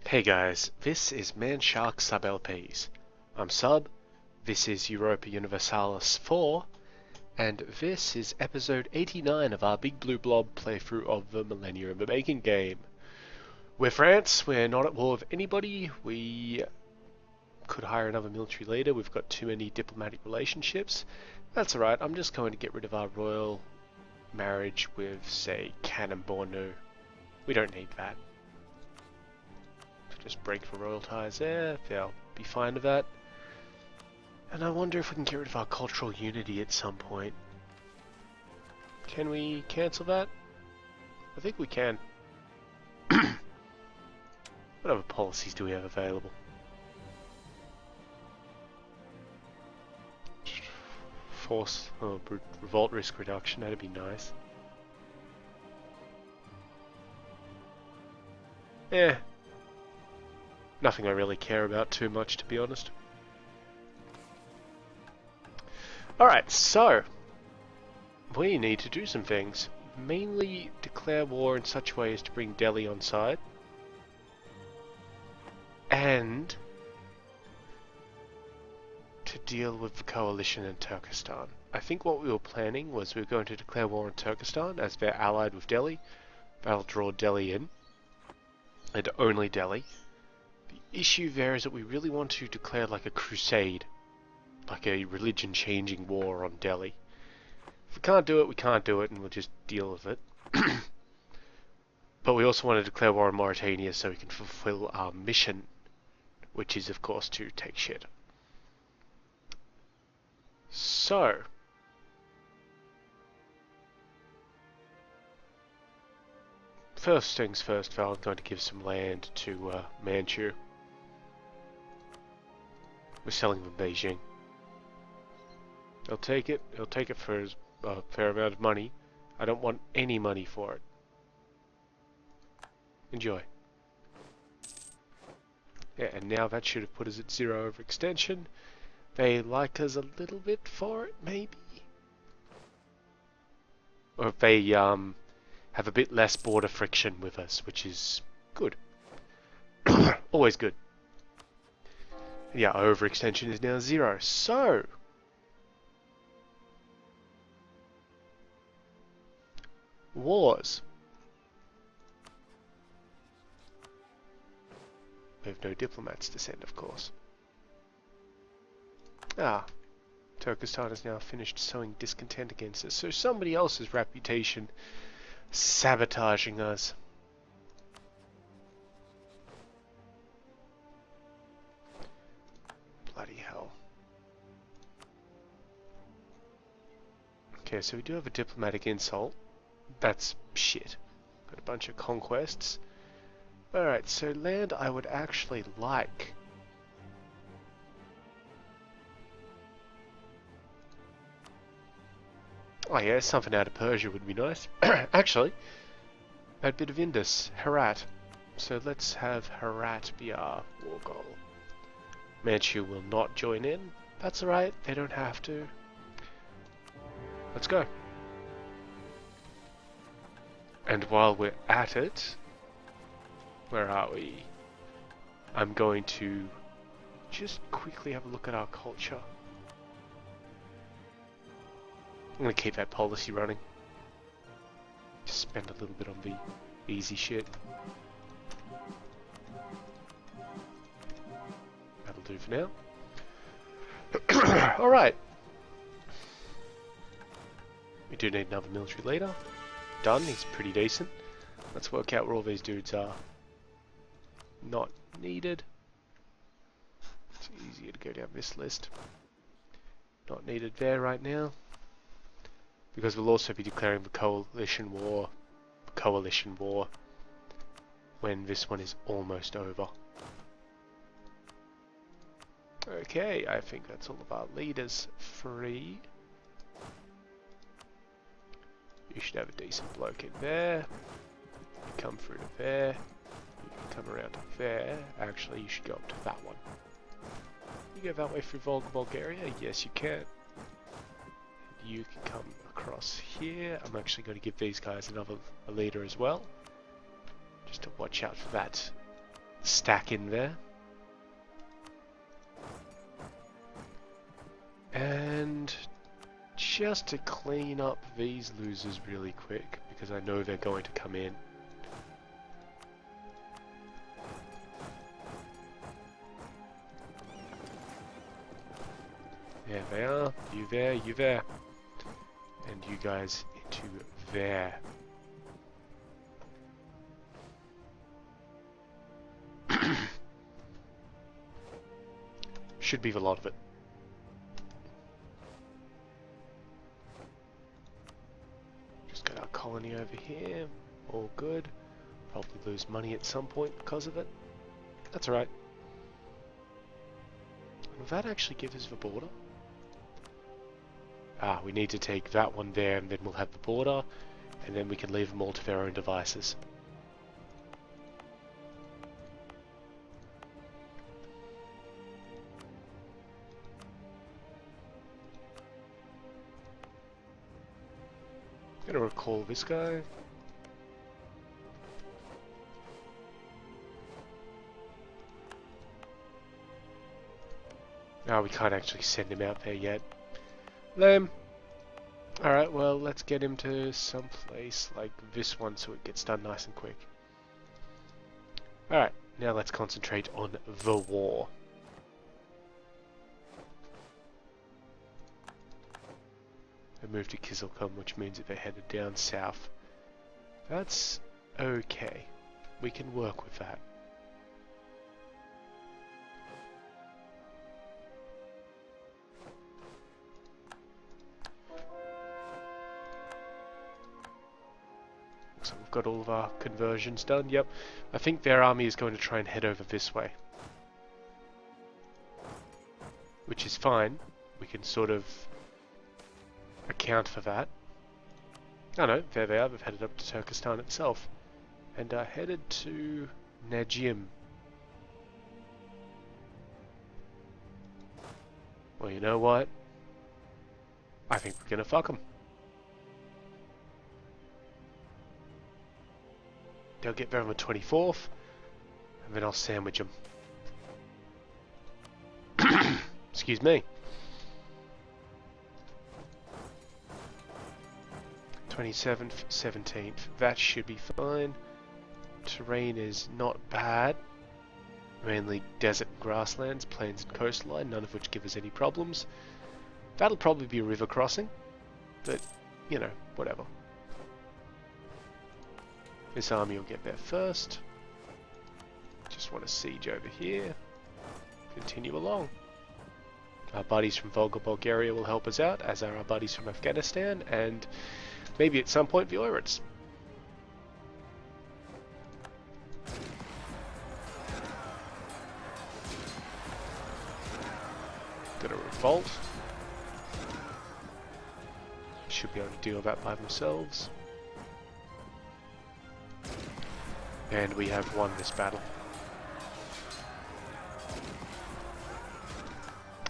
Hey guys, this is Manshark Sub LPs. I'm Sub, this is Europa Universalis IV, and this is episode 89 of our Big Blue Blob playthrough of the Millennia in the Making game. We're France, we're not at war with anybody, we could hire another military leader, we've got too many diplomatic relationships. That's alright, I'm just going to get rid of our royal marriage with, say, Cannonbornu. We don't need that. Just break the royal ties there, they'll be fine with that. And I wonder if we can get rid of our cultural unity at some point. Can we cancel that? I think we can. What other policies do we have available? Force, revolt risk reduction, that'd be nice. Nothing I really care about too much, to be honest. Alright, so we need to do some things. Mainly declare war in such a way as to bring Delhi on side. And to deal with the coalition in Turkestan. I think what we were planning was we were going to declare war on Turkestan as they're allied with Delhi. That'll draw Delhi in. And only Delhi. The issue there is that we really want to declare like a crusade, like a religion-changing war on Delhi. If we can't do it, we can't do it, and we'll just deal with it. But we also want to declare war on Mauritania so we can fulfill our mission, which is, of course, to take shit. So, first things first, though, I'm going to give some land to Manchu. We're selling them Beijing. They'll take it. They'll take it for a fair amount of money. I don't want any money for it. Enjoy. Yeah, and now that should have put us at 0 overextension. They like us a little bit for it, maybe? Or if they have a bit less border friction with us, which is good. Always good. Yeah, overextension is now 0. So, wars. We have no diplomats to send, of course. Turkestan has now finished sowing discontent against us, so somebody else's reputation sabotaging us. Bloody hell. Okay, so we do have a diplomatic insult. That's shit. Got a bunch of conquests. Alright, so land I would actually like. Oh yeah, something out of Persia would be nice. Actually, that bit of Indus, Herat. So let's have Herat be our war goal. Manchu will not join in. That's alright, they don't have to. Let's go. And while we're at it, where are we? I'm going to just quickly have a look at our culture. I'm going to keep that policy running. Just spend a little bit on the easy shit. That'll do for now. Alright. We do need another military leader. Done, he's pretty decent. Let's work out where all these dudes are. Not needed. It's easier to go down this list. Not needed there right now. Because we'll also be declaring the coalition war when this one is almost over. Okay, I think that's all of our leaders free. You should have a decent bloke in there. You come through to there. You can come around to there. Actually, you should go up to that one. You go that way through Volga, Bulgaria? Yes, you can. You can come across here. I'm actually going to give these guys a leader as well. Just to watch out for that stack in there. And just to clean up these losers really quick, because I know they're going to come in. There they are. You there, you there. And you guys into there. Should be the lot of it. Just got our colony over here. All good. Probably lose money at some point because of it. That's alright. Will that actually give us the border? Ah, we need to take that one there and then we'll have the border. And then we can leave them all to their own devices. Gonna recall this guy. No, we can't actually send him out there yet. Lame. Alright, well, let's get him to some place like this one so it gets done nice and quick. Alright, now let's concentrate on the war. They moved to Kizilcom, which means that they're headed down south. That's okay. We can work with that. So we've got all of our conversions done. Yep. I think their army is going to try and head over this way. Which is fine. We can sort of account for that. Oh no, there they are. They've headed up to Turkestan itself. And are headed to Najim. Well, you know what? I think we're gonna fuck them. They'll get there on the 24th, and then I'll sandwich them. Excuse me. 27th, 17th. That should be fine. Terrain is not bad. Mainly desert and grasslands, plains and coastline, none of which give us any problems. That'll probably be a river crossing, but, you know, whatever. This army will get there first. Just want to siege over here. Continue along. Our buddies from Volga, Bulgaria will help us out, as are our buddies from Afghanistan, and maybe at some point the Oirids. Gonna revolt. Should be able to deal with that by themselves. And we have won this battle.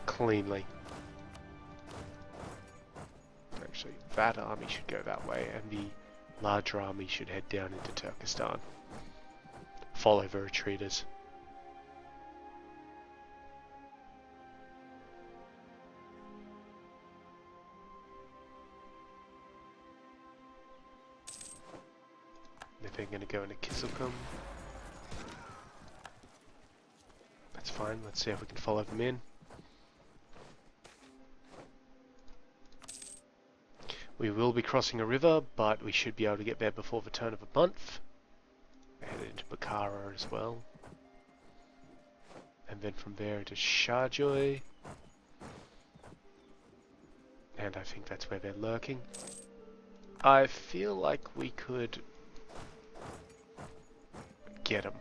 Cleanly. Actually, that army should go that way, and the larger army should head down into Turkestan. Follow the retreaters. They're going to go into Kizilcom. That's fine. Let's see if we can follow them in. We will be crossing a river, but we should be able to get there before the turn of a month. And into Bukhara as well. And then from there to Sharjah. And I think that's where they're lurking. I feel like we could get them.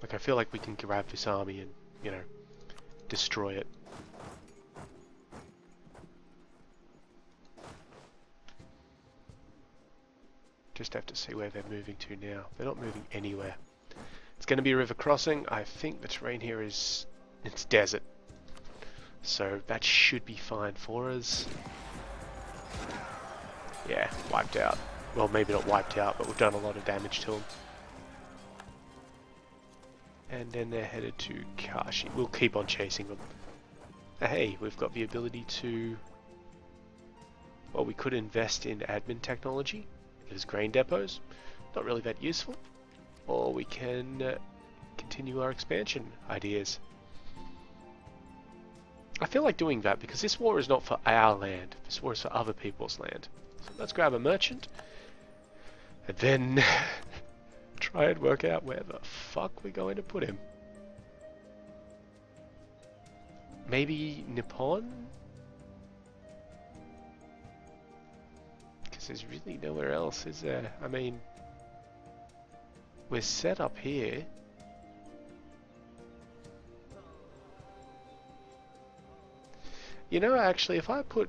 Like, I feel like we can grab this army and, you know, destroy it. Just have to see where they're moving to now. They're not moving anywhere. It's going to be a river crossing. I think the terrain here is It's desert. So that should be fine for us. Yeah, wiped out. Well, maybe not wiped out, but we've done a lot of damage to them. And then they're headed to Kashi. We'll keep on chasing them. Hey, we've got the ability to... Well, we could invest in admin technology. There's grain depots. Not really that useful. Or we can continue our expansion ideas. I feel like doing that because this war is not for our land. This war is for other people's land. So let's grab a merchant. And then try and work out where the fuck we're going to put him. Maybe Nippon? Because there's really nowhere else, is there? I mean, we're set up here. You know, actually, if I put...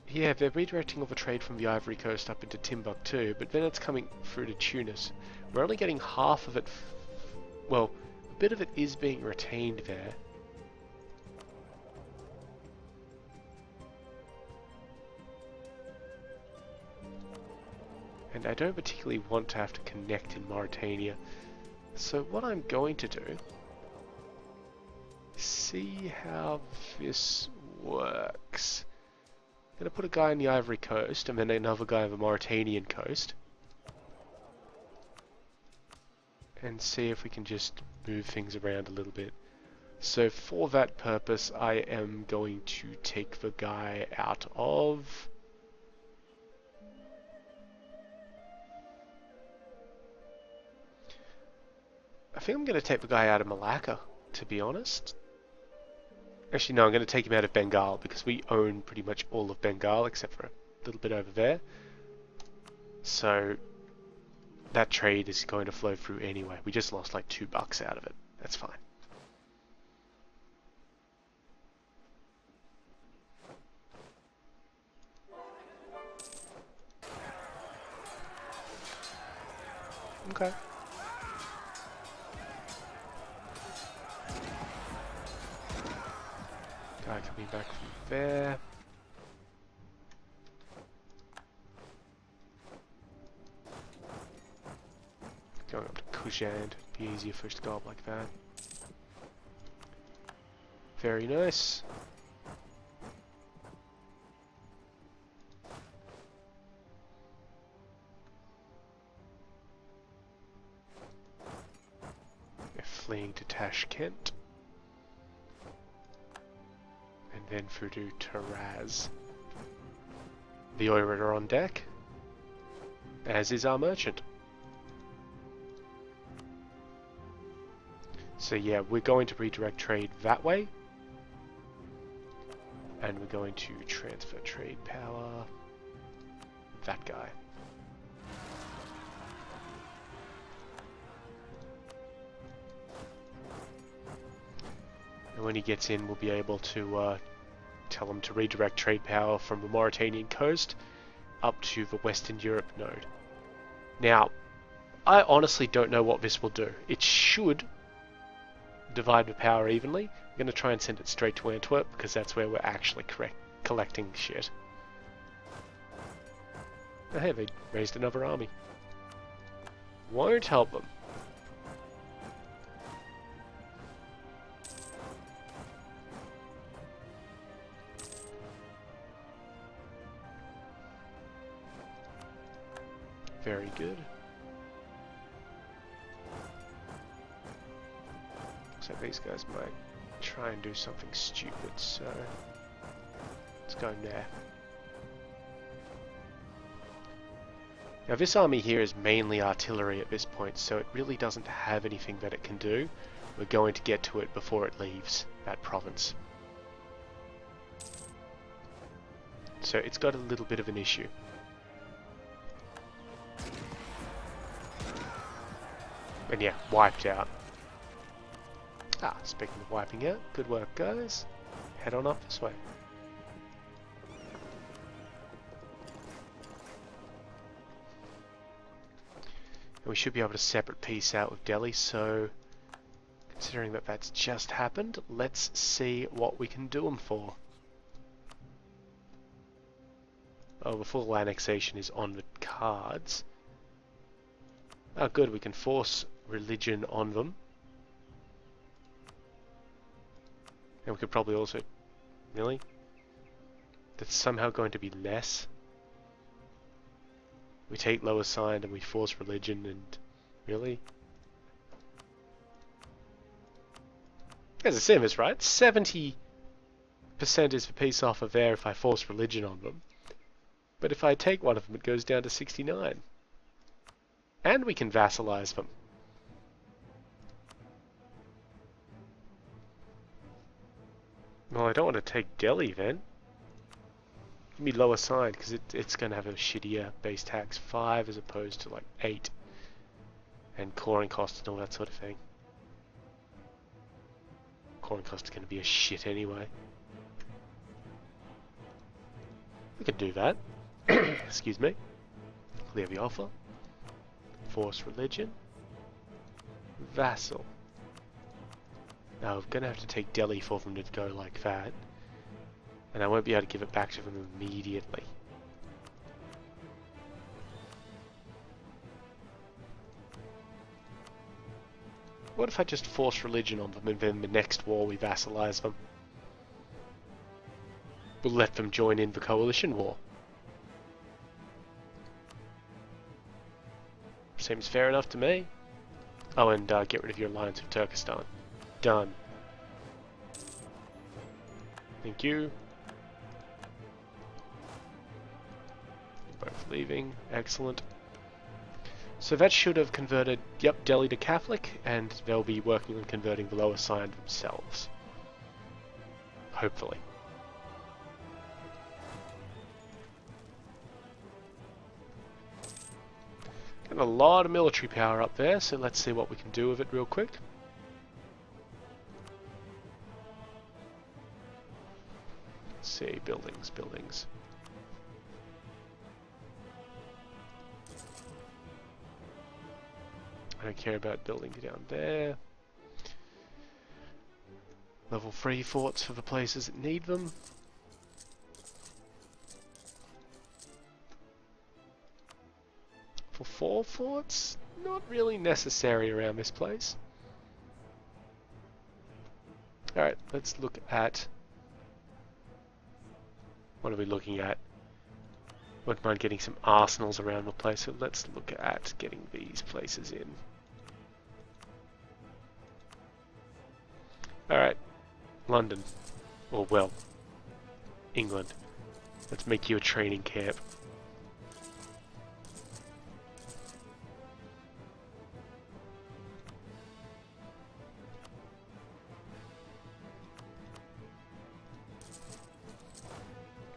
Yeah, they're redirecting all the trade from the Ivory Coast up into Timbuktu, but then it's coming through to Tunis. We're only getting half of it... Well, a bit of it is being retained there. And I don't particularly want to have to connect in Mauritania. So what I'm going to do... See how this works. I'm going to put a guy on the Ivory Coast and then another guy on the Mauritanian coast. And see if we can just move things around a little bit. So for that purpose, I am going to take the guy out of... I think I'm going to take the guy out of Malacca, to be honest. Actually, no, I'm going to take him out of Bengal because we own pretty much all of Bengal except for a little bit over there. So that trade is going to flow through anyway. We just lost like $2 out of it. That's fine. Okay. Guy coming back from there. Going up to Kujand. Be easier for us to go up like that. Very nice. They're fleeing to Tashkent. And then through to Taraz. The oiler are on deck, as is our merchant. So yeah, we're going to redirect trade that way. And we're going to transfer trade power. That guy. And when he gets in, we'll be able to tell him to redirect trade power from the Mauritanian coast up to the Western Europe node. Now, I honestly don't know what this will do. It should divide the power evenly. I'm going to try and send it straight to Antwerp because that's where we're actually collecting shit. Oh, hey, they raised another army. Won't help them. Very good. Looks like these guys might try and do something stupid, so let's go there. Now this army here is mainly artillery at this point, so it really doesn't have anything that it can do. We're going to get to it before it leaves that province. So it's got a little bit of an issue. And yeah, wiped out. Ah, speaking of wiping out, good work guys. Head on up this way. And we should be able to separate peace out with Delhi, so considering that that's just happened, let's see what we can do them for. Oh, the full annexation is on the cards. Oh good, we can force religion on them. And we could probably also... Really? That's somehow going to be less? We take lower signed and we force religion and... Really? There's a Sims, right? 70% is the peace offer there if I force religion on them. But if I take one of them, it goes down to 69. And we can vassalize them. Well, I don't want to take Delhi then. Give me lower signed because it's going to have a shittier base tax 5 as opposed to like 8. And coring costs and all that sort of thing. Coring costs are going to be a shit anyway. We can do that. Excuse me. Clear the offer. Force religion. Vassal. Now I'm going to have to take Delhi for them to go like that. And I won't be able to give it back to them immediately. What if I just force religion on them and then the next war we vassalize them? We'll let them join in the coalition war. Seems fair enough to me. Oh, and get rid of your alliance with Turkestan. Done. Thank you. Both leaving. Excellent. So that should have converted, yep, Delhi to Catholic, and they'll be working on converting the lower sign themselves. Hopefully. Got a lot of military power up there, so let's see what we can do with it real quick. Let's see, buildings, buildings. I don't care about buildings down there. Level 3 forts for the places that need them. For 4 forts, not really necessary around this place. Alright, let's look at... What are we looking at? Wouldn't mind getting some arsenals around the place, so let's look at getting these places in. Alright, London. Or, well, England. Let's make you a training camp.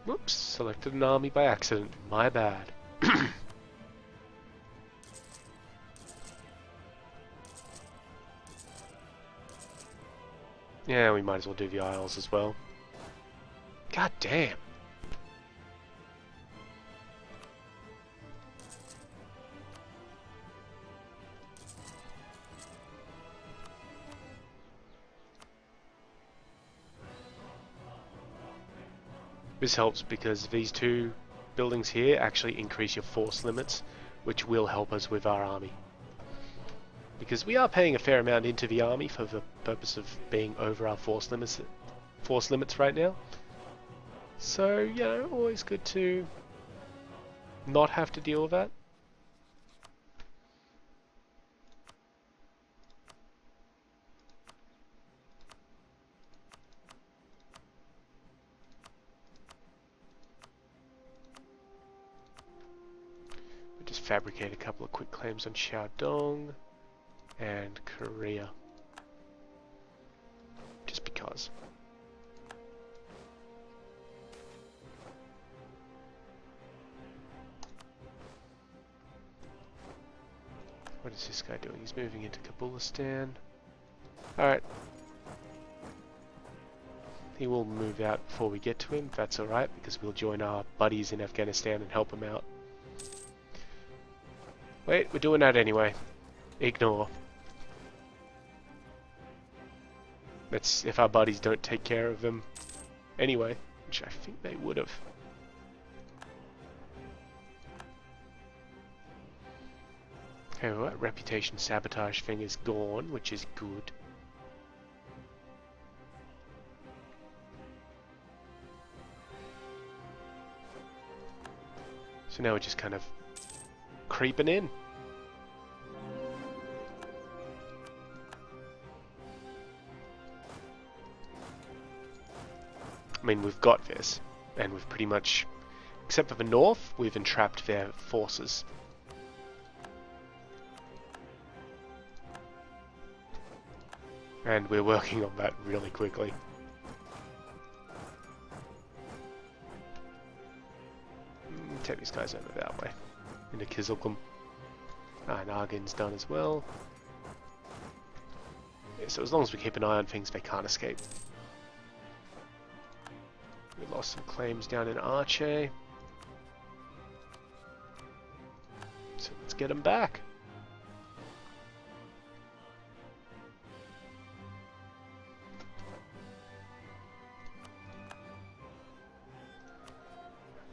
Whoops, selected an army by accident. My bad. Yeah, we might as well do the Isles as well. God damn. This helps because these two buildings here actually increase your force limits, which will help us with our army. Because we are paying a fair amount into the army for the purpose of being over our force limits right now. So, you know, always good to not have to deal with that. We'll just fabricate a couple of quick claims on Shandong and Korea. Just because. What is this guy doing? He's moving into Kabulistan. Alright. He will move out before we get to him, if that's alright, because we'll join our buddies in Afghanistan and help him out. Wait, we're doing that anyway. Ignore. That's if our buddies don't take care of them anyway, which I think they would have. Okay, well, that reputation sabotage thing is gone, which is good. So now we're just kind of creeping in. I mean, we've got this, and we've pretty much, except for the north, we've entrapped their forces. And we're working on that really quickly. Take these guys over that way, into Kizilkum. And Argin's done as well. Yeah, so as long as we keep an eye on things, they can't escape. We lost some claims down in Arche. So let's get them back.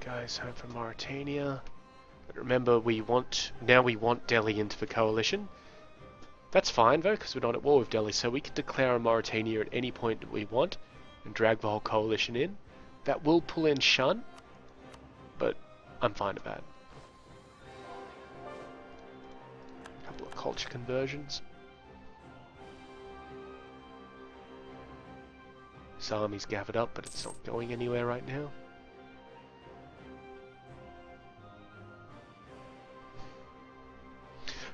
Guys, home from Mauritania. But remember, we want Delhi into the coalition. That's fine though, because we're not at war with Delhi, so we can declare Mauritania at any point that we want and drag the whole coalition in. That will pull in Shun, but I'm fine with that. A couple of culture conversions. This army's gathered up, but it's not going anywhere right now.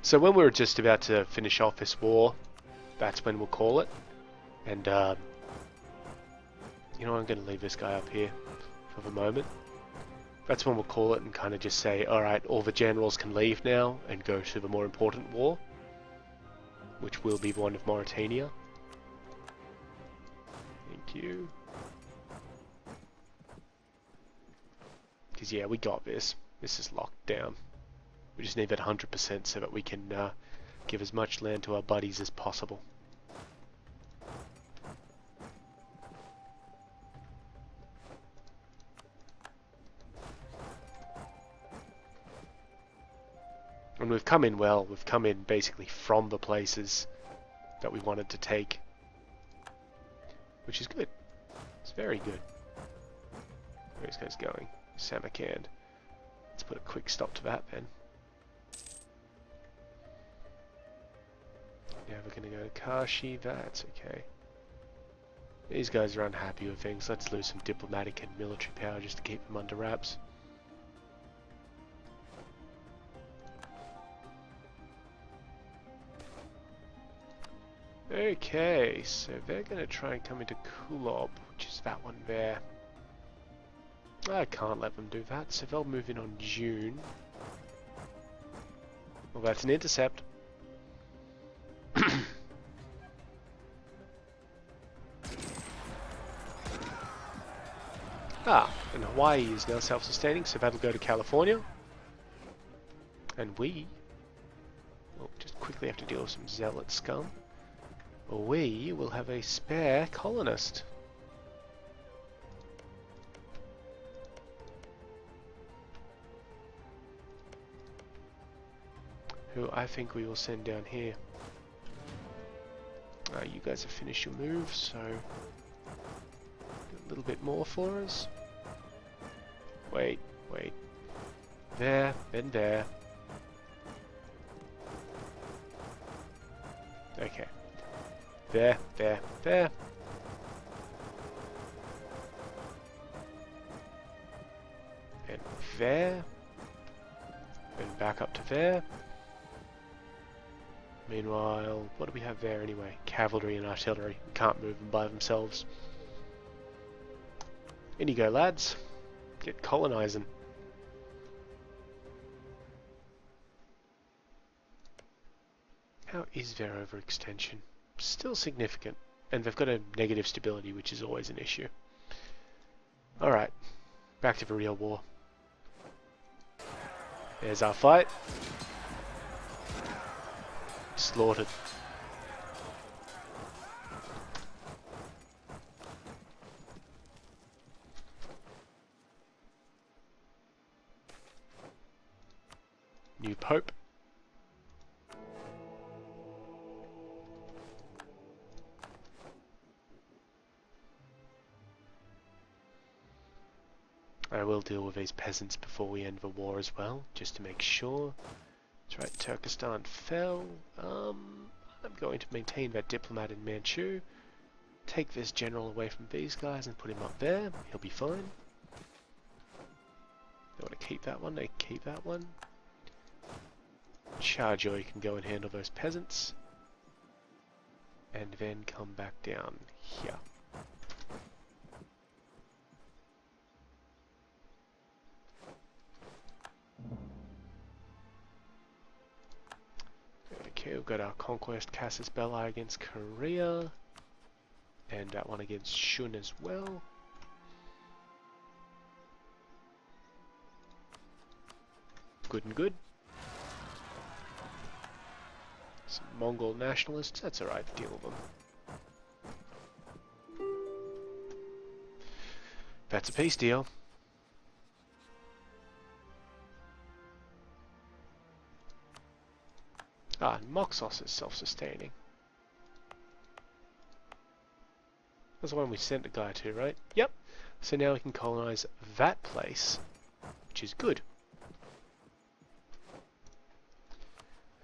So when we're just about to finish off this war, that's when we'll call it. And, you know, I'm going to leave this guy up here for the moment. That's when we'll call it and kind of just say, alright, all the generals can leave now and go to the more important war, which will be the one of Mauritania. Thank you. Because, yeah, we got this. This is locked down. We just need that 100% so that we can give as much land to our buddies as possible. And we've come in well. We've come in basically from the places that we wanted to take, which is good. It's very good. Where are these guys going? Samarkand. Let's put a quick stop to that then. Yeah, we're going to go to Kashi, that's okay. These guys are unhappy with things. Let's lose some diplomatic and military power just to keep them under wraps. Okay, so they're going to try and come into Kulob, which is that one there. I can't let them do that, so they'll move in on June. Well, that's an intercept. And Hawaii is now self-sustaining, so that'll go to California. And we will just quickly have to deal with some zealot scum. We will have a spare colonist. Who I think we will send down here. You guys have finished your move, so a little bit more for us. Wait. There, then there. Okay. There. And there. And back up to there. Meanwhile, what do we have there anyway? Cavalry and artillery. Can't move them by themselves. In you go, lads. Get colonizing. How is their overextension? Still significant. And they've got a negative stability, which is always an issue. Alright. Back to the real war. There's our fight. Slaughtered. new pope. I will deal with these peasants before we end the war as well, just to make sure. That's right, Turkestan fell. I'm going to maintain that diplomat in Manchu. Take this general away from these guys and put him up there. He'll be fine. They want to keep that one, they keep that one. Charjo, you can go and handle those peasants. And then come back down here. Okay, we've got our conquest Casus Belli against Korea. And that one against Shun as well. Good and good. Some Mongol nationalists, that's alright, deal with them. That's a peace deal. Ah, and Moxos is self-sustaining. That's the one we sent the guy to, right? Yep. So now we can colonize that place, which is good.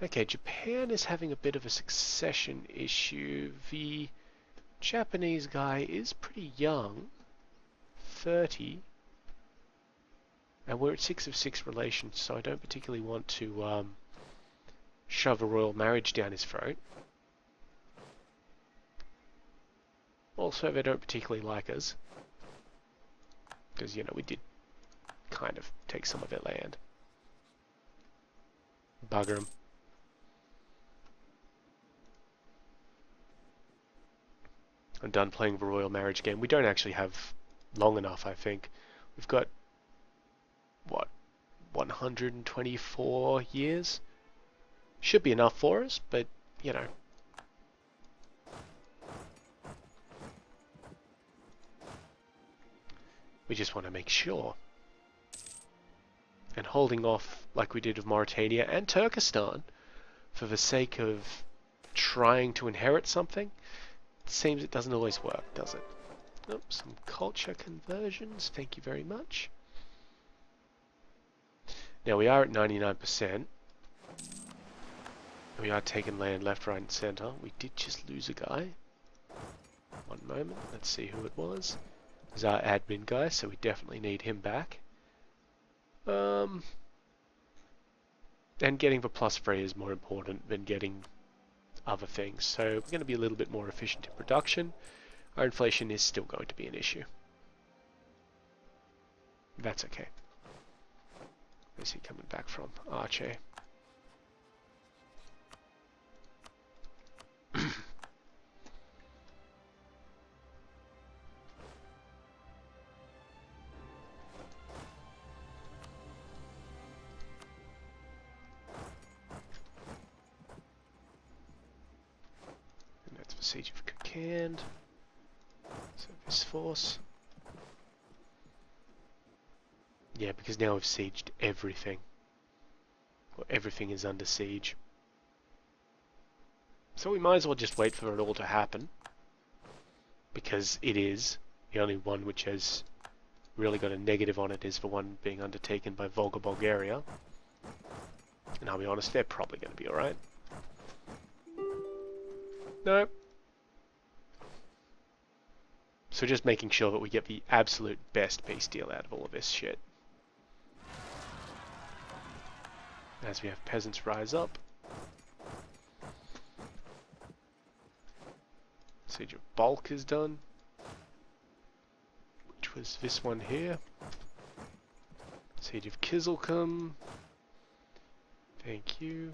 Okay, Japan is having a bit of a succession issue. The Japanese guy is pretty young, 30, and we're at 6 of 6 relations, so I don't particularly want to shove a royal marriage down his throat. Also, they don't particularly like us, because, you know, we did kind of take some of their land. Bugger them. I'm done playing the royal marriage game. We don't actually have long enough, I think. We've got, what, 124 years? Should be enough for us, but, you know. We just want to make sure. And holding off, like we did with Mauritania and Turkestan, for the sake of trying to inherit something, it seems it doesn't always work, does it? Oh, some culture conversions, thank you very much. Now we are at 99%. We are taking land left, right and centre. We did just lose a guy. One moment, let's see who it was. It was our admin guy, so we definitely need him back. And getting the +3 is more important than getting other things. So we're going to be a little bit more efficient in production. Our inflation is still going to be an issue. That's okay. Where's he coming back from? Arche. Siege of Kokand. So this force. Yeah, because now we've sieged everything. Well, everything is under siege. So we might as well just wait for it all to happen. Because it is. The only one which has really got a negative on it is the one being undertaken by Volga, Bulgaria. And I'll be honest, they're probably going to be alright. Nope. So just making sure that we get the absolute best peace deal out of all of this shit. As we have peasants rise up. Siege of Bulk is done. Which was this one here. Siege of Kizilkum. Thank you.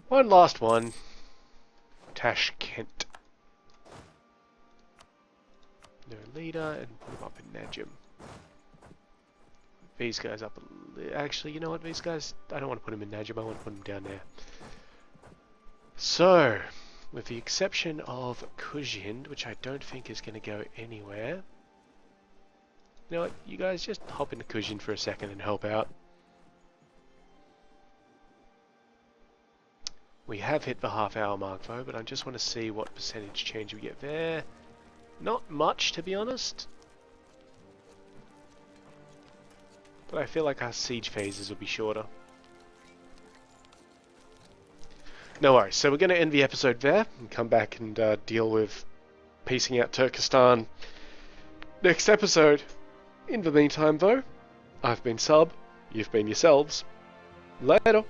One last one. Tashkent. No leader, and put him up in Najim. These guys up. Actually, you know what? These guys, I don't want to put them in Najim. I want to put them down there. So, with the exception of Kujind, which I don't think is going to go anywhere. You know what, you guys just hop into Kujin for a second and help out. We have hit the half-hour mark though, but I just want to see what percentage change we get there. Not much, to be honest. But I feel like our siege phases will be shorter. No worries, so we're going to end the episode there and come back and deal with piecing out Turkestan next episode. In the meantime though, I've been Sub, you've been yourselves. Later.